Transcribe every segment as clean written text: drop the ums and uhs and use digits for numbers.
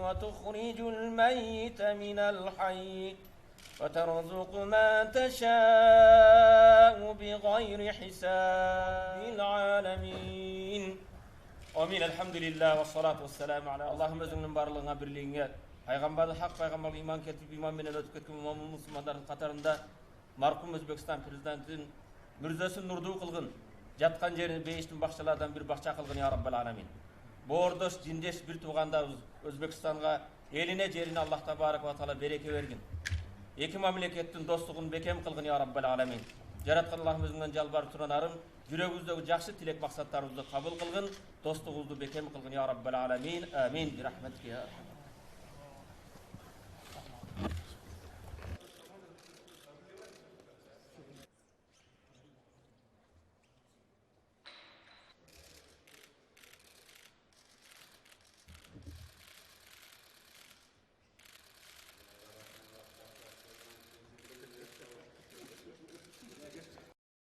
وتخرج الميت من الحي وترزق من تشاء بغير حساب العالمين. Amin. Elhamdülillah ve salatu ve selamu ala Allah'ım özünün barlığına birliğine Peygamber'e hak peygamber'e iman ketip iman menen ötüp ketкен Müslümanların қатарында marhum Özbekistan prezidentinin mürzösün nurdu kılgın жатқан жерini бейіштің бақшалардан bir бақша kılgın ya Rabbal alamin. Bordoş, jindeş bir tuğandarız Özbekistan'a eline жерine Allah tabarak ve taala bereke vergin. Eki mamlekettin dostluğun bekem kılgın ya Rabbal alamin. Jaratkan Allah'ım özünden jalbarıp turanarım. Yüreğimizdeki жақсы tilek maksatlarımızı kabul kılgın, dostluğumuzu bekem kılgın ya Rabbal alamin. Amin. Bir rahmetike ya.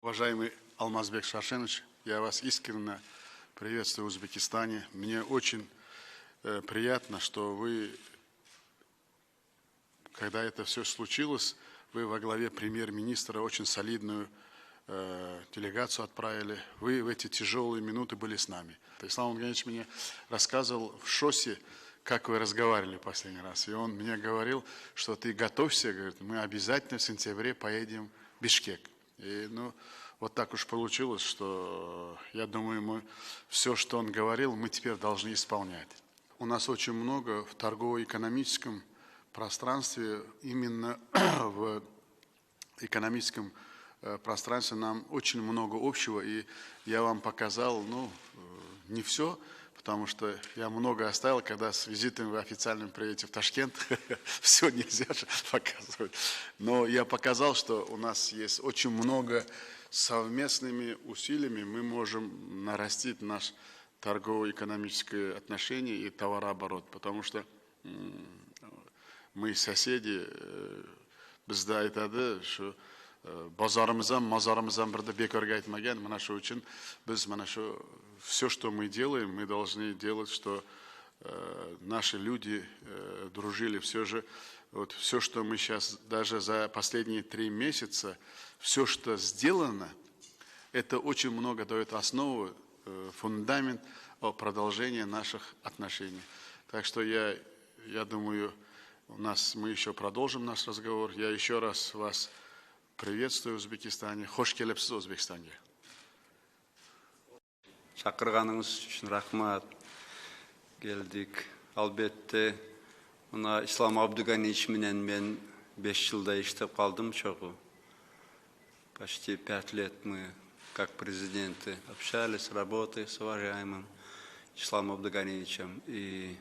Уважаемый Алмазбек Шаршенович, я вас искренне приветствую в Узбекистане. Мне очень приятно, что вы, когда это все случилось, вы во главе премьер-министра очень солидную делегацию отправили. Вы в эти тяжелые минуты были с нами. Ислам Ильич мне рассказывал в ШОСе, как вы разговаривали последний раз. И он мне говорил, что ты готовься, говорит, мы обязательно в сентябре поедем в Бишкек. И, вот так уж получилось, что, я думаю, все, что он говорил, мы теперь должны исполнять. У нас очень много в торгово-экономическом пространстве, именно в экономическом пространстве нам очень много общего, и я вам показал, не все, потому что я много оставил, когда с визитом в официальном приезде в Ташкент, все нельзя же показывать. Но я показал, что у нас есть очень много совместными усилиями, мы можем нарастить наш торгово-экономическое отношение и товарооборот, потому что мы соседи, bizda aytadi shu bozorimiz ham mozorimiz ham birda bekorga aytmagan. Mana shu uchun biz mana shu все, что мы делаем, мы должны делать, что наши люди дружили. Все же, вот все, что мы сейчас, даже за последние 3 месяца, все, что сделано, это очень много дает основу, фундамент продолжения наших отношений. Так что я думаю, мы еще продолжим наш разговор. Я еще раз вас приветствую в Узбекистане. Хош келипсиз Өзбекстанга. Шақырғаныңыз үшін рахмат. Келдік. Албетте, мына Ислам Абдуганич менен мен 5 жылда иштеп қалдым чогуу. Почти 5 лет мы, как президенты, общались, работали с уважаемым Исламом Абдуганичем. И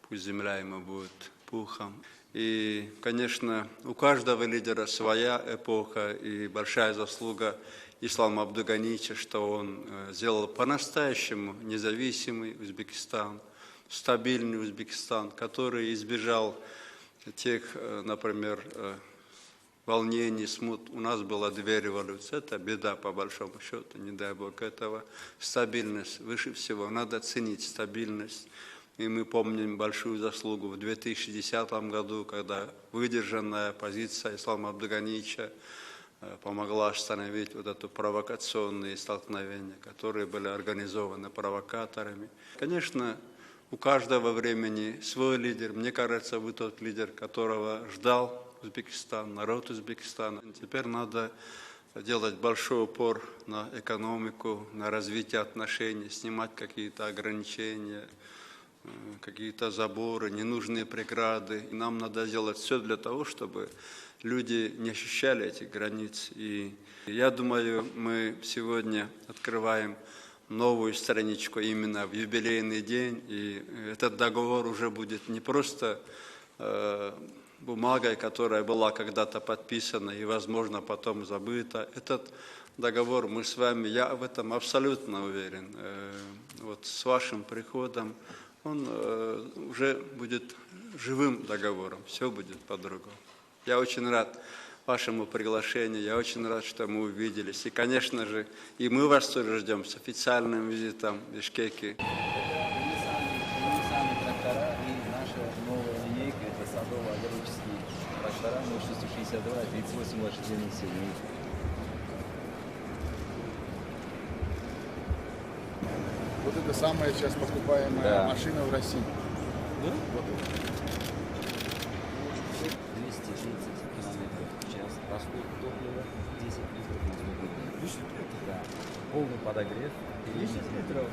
пусть земля ему будет пухом. И, конечно, у каждого лидера своя эпоха и большая заслуга Ислама Абдуганича, что он сделал по-настоящему независимый Узбекистан, стабильный Узбекистан, который избежал тех, например, волнений, смут. У нас была 2 революции. Это беда, по большому счету, не дай бог этого. Стабильность выше всего. Надо ценить стабильность. И мы помним большую заслугу в 2010 году, когда выдержанная позиция Ислама Абдуганича помогла остановить вот это провокационные столкновения, которые были организованы провокаторами. Конечно, у каждого времени свой лидер. Мне кажется, вы тот лидер, которого ждал Узбекистан, народ Узбекистана. Теперь надо делать большой упор на экономику, на развитие отношений, снимать какие-то ограничения, какие-то заборы, ненужные преграды. И нам надо сделать все для того, чтобы люди не ощущали этих границ. И я думаю, мы сегодня открываем новую страничку именно в юбилейный день. И этот договор уже будет не просто бумагой, которая была когда-то подписана и, возможно, потом забыта. Этот договор мы с вами, я в этом абсолютно уверен, вот с вашим приходом он уже будет живым договором, все будет по-другому. Я очень рад вашему приглашению, я очень рад, что мы увиделись. И, конечно же, и мы вас тоже ждем с официальным визитом в Бишкеке. 38 лошадиных сил. Вот это самая сейчас покупаемая машина в России. Да? Вот это. 230 километров в час. Расход топлива 10 литров на 100 рублей. 10 литров? Да. Полный подогрев. 10 литров?